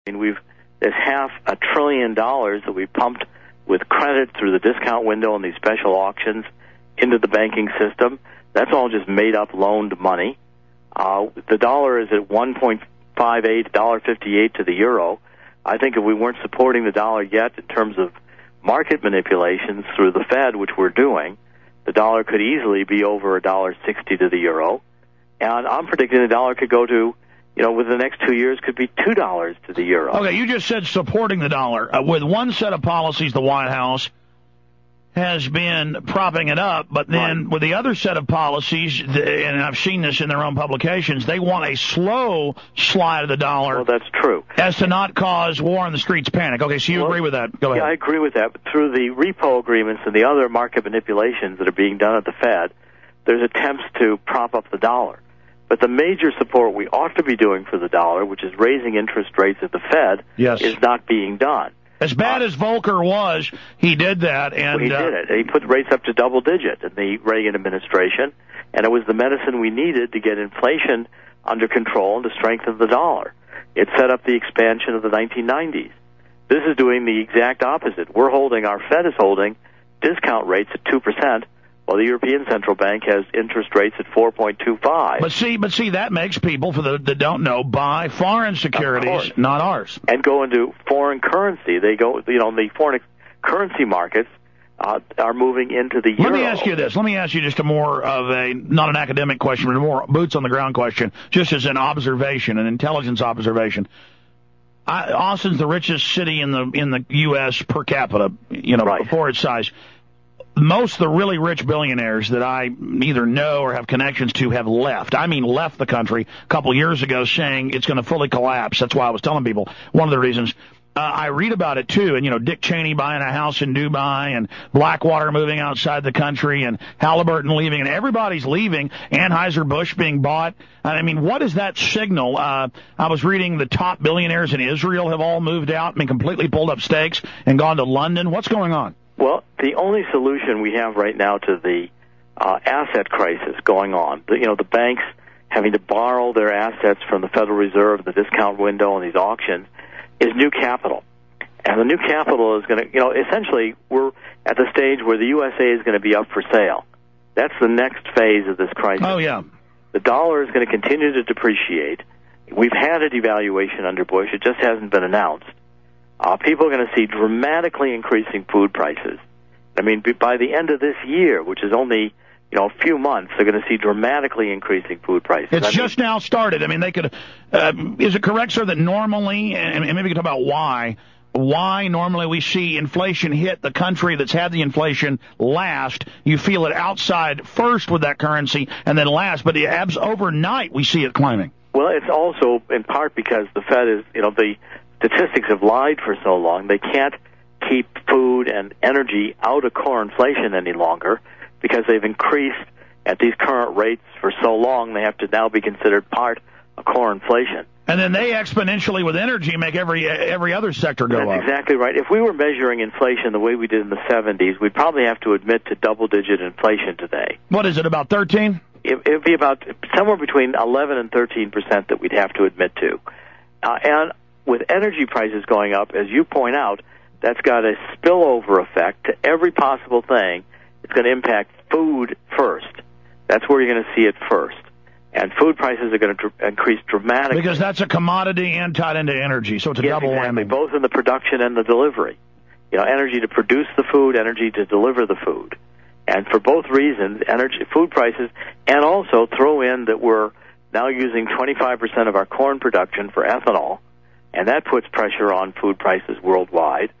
I mean, there's $500 billion that we pumped with credit through the discount window and these special auctions into the banking system. That's all just made-up loaned money. The dollar is at 1.58, $1.58 to the euro. I think if we weren't supporting the dollar yet in terms of market manipulations through the Fed, which we're doing, the dollar could easily be over $1.60 to the euro. And I'm predicting the dollar could go to, within the next 2 years, could be $2 to the euro. Okay, you just said supporting the dollar. With one set of policies, the White House has been propping it up, but then with the other set of policies, and I've seen this in their own publications, they want a slow slide of the dollar. Well, that's true. As to not cause war on the streets panic. Okay, so you agree with that. Go ahead. Yeah, I agree with that. But through the repo agreements and the other market manipulations that are being done at the Fed, there's attempts to prop up the dollar. But the major support we ought to be doing for the dollar, which is raising interest rates at the Fed, is not being done. As bad as Volcker was, he did that. And he did it. He put rates up to double digit in the Reagan administration, and it was the medicine we needed to get inflation under control and to strengthen the dollar. It set up the expansion of the 1990s. This is doing the exact opposite. Our Fed is holding discount rates at 2%, while the European Central Bank has interest rates at 4.25. But see, that makes people, for that don't know, buy foreign securities, not ours, and go into foreign currency. They go, the foreign currency markets are moving into the euro. Let me ask you this. Let me ask you just not an academic question, but a more boots on the ground question, just as an observation, an intelligence observation. Austin's the richest city in the U.S. per capita, for its size. Most of the really rich billionaires that I either know or have connections to have left. I mean, left the country a couple years ago saying it's going to fully collapse. That's why I was telling people one of the reasons. I read about it, too, and, Dick Cheney buying a house in Dubai and Blackwater moving outside the country and Halliburton leaving, and everybody's leaving, Anheuser-Busch being bought. I mean, what does that signal? I was reading the top billionaires in Israel have all moved out, completely pulled up stakes and gone to London. What's going on? Well, the only solution we have right now to the asset crisis going on, the banks having to borrow their assets from the Federal Reserve, the discount window, and these auctions, is new capital. And the new capital is going to, essentially, we're at the stage where the USA is going to be up for sale. That's the next phase of this crisis. Oh, yeah. The dollar is going to continue to depreciate. We've had a devaluation under Bush. It just hasn't been announced. People are going to see dramatically increasing food prices. I mean, by the end of this year, which is only a few months, they're going to see dramatically increasing food prices. It's just now started. I mean, they could. Is it correct, sir, that normally, and maybe we can talk about why normally we see inflation hit the country that's had the inflation last? You feel it outside first with that currency, and then last, but overnight we see it climbing. Well, it's also in part because the Fed is, the statistics have lied for so long. They can't keep food and energy out of core inflation any longer because they've increased at these current rates for so long. They have to now be considered part of core inflation. And then they exponentially with energy make every other sector go up. That's exactly right. If we were measuring inflation the way we did in the 70s, we'd probably have to admit to double-digit inflation today. What is it, about 13? It would be about somewhere between 11 and 13% that we'd have to admit to. And with energy prices going up, as you point out, that's got a spillover effect to every possible thing. It's going to impact food first. That's where you're going to see it first. And food prices are going to increase dramatically. Because that's a commodity and tied into energy, so it's a double whammy. Both in the production and the delivery. Energy to produce the food, energy to deliver the food. And for both reasons, food prices, and also throw in that we're now using 25% of our corn production for ethanol, and that puts pressure on food prices worldwide.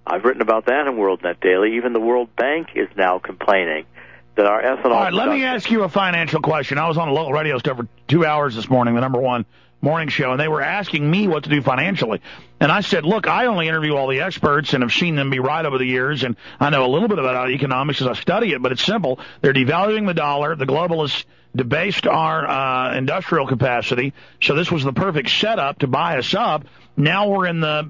I've written about that in WorldNet Daily. Even the World Bank is now complaining that our ethanol... All right, let me ask you a financial question. I was on a local radio show for 2 hours this morning, the #1 morning show, and they were asking me what to do financially. And I said, look, I only interview all the experts and have seen them be right over the years, and I know a little bit about economics as I study it, but it's simple. They're devaluing the dollar. The globalists debased our industrial capacity, so this was the perfect setup to buy us up. Now we're in the,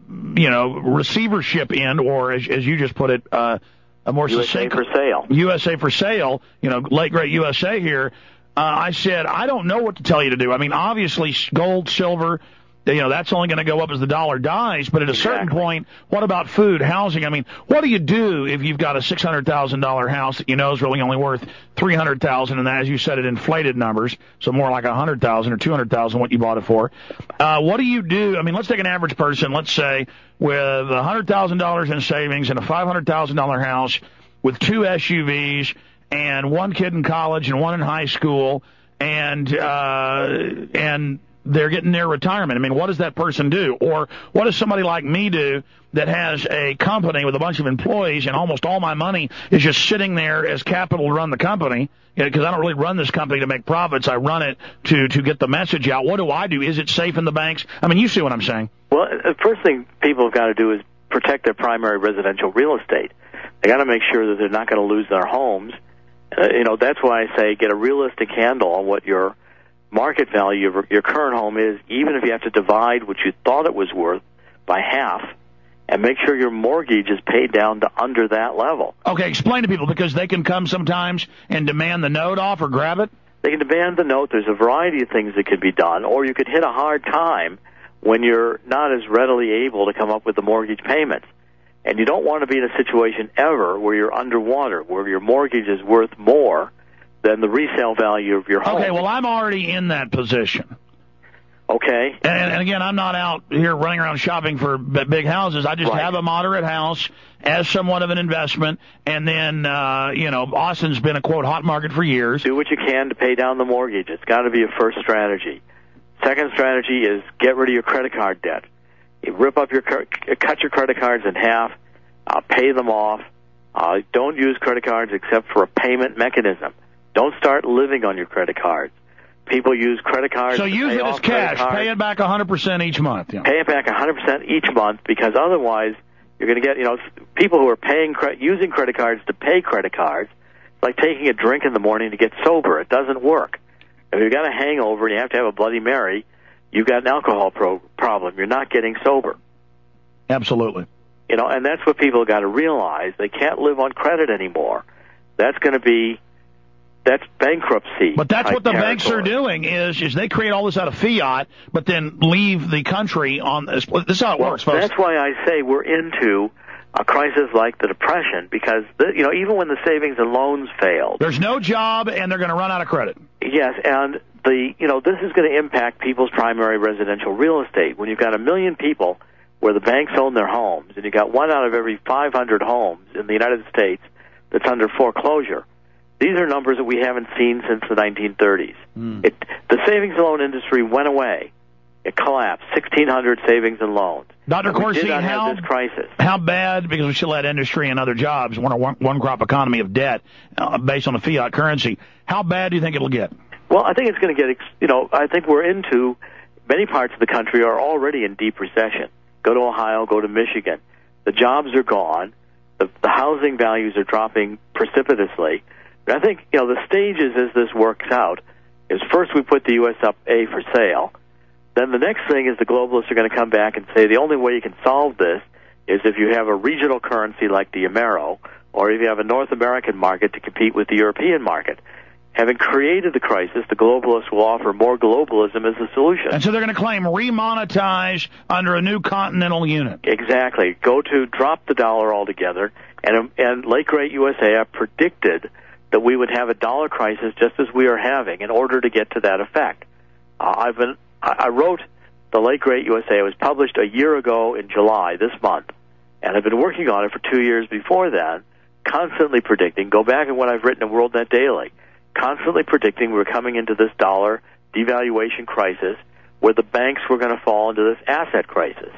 receivership end, or as you just put it, a more succinct... USA for sale. USA for sale, late great USA here. I said, I don't know what to tell you to do. I mean, obviously, gold, silver, that's only going to go up as the dollar dies. But at a certain point, what about food, housing? I mean, what do you do if you've got a $600,000 house that you know is really only worth $300,000, and as you said, it inflated numbers, so more like $100,000 or $200,000 what you bought it for? What do you do? I mean, let's take an average person, let's say, with $100,000 in savings and a $500,000 house with 2 SUVs and 1 kid in college and 1 in high school, and they're getting their retirement. I mean, what does that person do? Or what does somebody like me do that has a company with a bunch of employees and almost all my money is just sitting there as capital to run the company? Because I don't really run this company to make profits. I run it to get the message out. What do I do? Is it safe in the banks? I mean, you see what I'm saying. Well, the first thing people have got to do is protect their primary residential real estate. They got to make sure that they're not going to lose their homes. That's why I say get a realistic handle on what your market value of your current home is, even if you have to divide what you thought it was worth by half, and make sure your mortgage is paid down to under that level. Okay, explain to people, because they can come sometimes and demand the note off or grab it. They can demand the note. There's a variety of things that could be done, or you could hit a hard time when you're not as readily able to come up with the mortgage payments. And you don't want to be in a situation ever where you're underwater, where your mortgage is worth more than the resale value of your home. Okay, well, I'm already in that position. Okay. And again, I'm not out here running around shopping for big houses. I just have a moderate house as somewhat of an investment. And then, Austin's been a, quote, hot market for years. Do what you can to pay down the mortgage. It's got to be a first strategy. Second strategy is get rid of your credit card debt. You cut your credit cards in half, pay them off. Don't use credit cards except for a payment mechanism. Don't start living on your credit cards. People use credit cards. So use it as cash. Pay it back 100% each month. Pay it back 100% each month, because otherwise you're going to get, people who are using credit cards to pay credit cards. It's like taking a drink in the morning to get sober. It doesn't work. If you've got a hangover and you have to have a Bloody Mary, you've got an alcohol problem. You're not getting sober. Absolutely. And that's what people have got to realize. They can't live on credit anymore. That's bankruptcy. But that's what the banks are doing is they create all this out of fiat, but then leave the country on this. This is how it works, folks. That's why I say we're into a crisis like the Depression, because even when the savings and loans failed, there's no job and they're going to run out of credit. Yes, and this is going to impact people's primary residential real estate. When you've got 1 million people where the banks own their homes, and you've got 1 out of every 500 homes in the United States that's under foreclosure. These are numbers that we haven't seen since the 1930s. The savings and loan industry went away. It collapsed. 1,600 savings and loans. Dr. Corsi, have this crisis. How bad, because we still had industry and other jobs, one crop economy of debt based on the fiat currency, how bad do you think it'll get? Well, I think it's going to get, I think we're into, many parts of the country are already in deep recession. Go to Ohio, go to Michigan. The jobs are gone. The housing values are dropping precipitously. But I think, the stages as this works out is first we put the U.S. up for sale. Then the next thing is the globalists are going to come back and say the only way you can solve this is if you have a regional currency like the Euro, or if you have a North American market to compete with the European market. Having created the crisis, the globalists will offer more globalism as a solution. And so they're going to claim remonetize under a new continental unit. Exactly. Drop the dollar altogether. And late great USA predicted that we would have a dollar crisis just as we are having in order to get to that effect. I wrote The Late Great USA. It was published a year ago in July, this month, and I've been working on it for 2 years before then, constantly predicting. Go back at what I've written in WorldNet Daily, constantly predicting we're coming into this dollar devaluation crisis where the banks were going to fall into this asset crisis.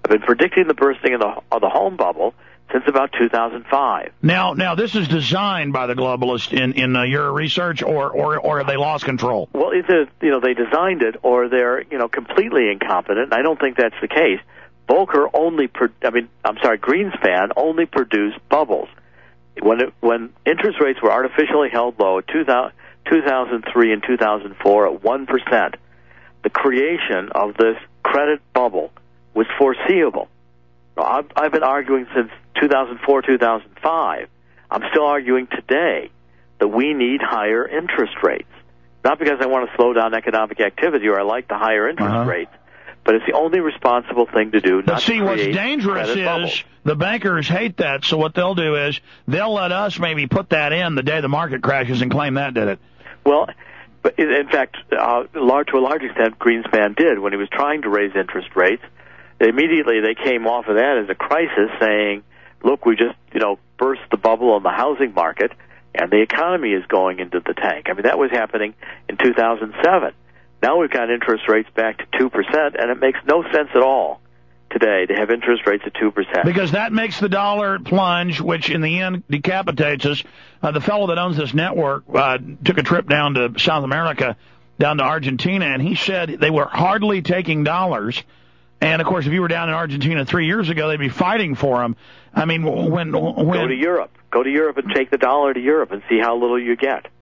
I've been predicting the bursting of the home bubble since about 2005. Now this is designed by the globalists in your research, or have they lost control? Well, either they designed it, or they're completely incompetent. I don't think that's the case. Greenspan only produced bubbles. When interest rates were artificially held low at 2003 and 2004 at 1%, the creation of this credit bubble was foreseeable. I've been arguing since 2004, 2005. I'm still arguing today that we need higher interest rates. Not because I want to slow down economic activity or I like the higher interest rates, but it's the only responsible thing to do. But see, what's dangerous is the bankers hate that, so what they'll do is they'll let us maybe put that in the day the market crashes and claim that did it. Well, but in fact, to a large extent, Greenspan did when he was trying to raise interest rates. Immediately, they came off of that as a crisis, saying, "Look, we just burst the bubble on the housing market, and the economy is going into the tank." I mean, that was happening in 2007. Now we've got interest rates back to 2%, and it makes no sense at all today to have interest rates at 2%. Because that makes the dollar plunge, which in the end decapitates us. The fellow that owns this network took a trip down to South America, down to Argentina, and he said they were hardly taking dollars. And, of course, if you were down in Argentina 3 years ago, they'd be fighting for them. I mean, when Go to Europe. Go to Europe and take the dollar to Europe and see how little you get.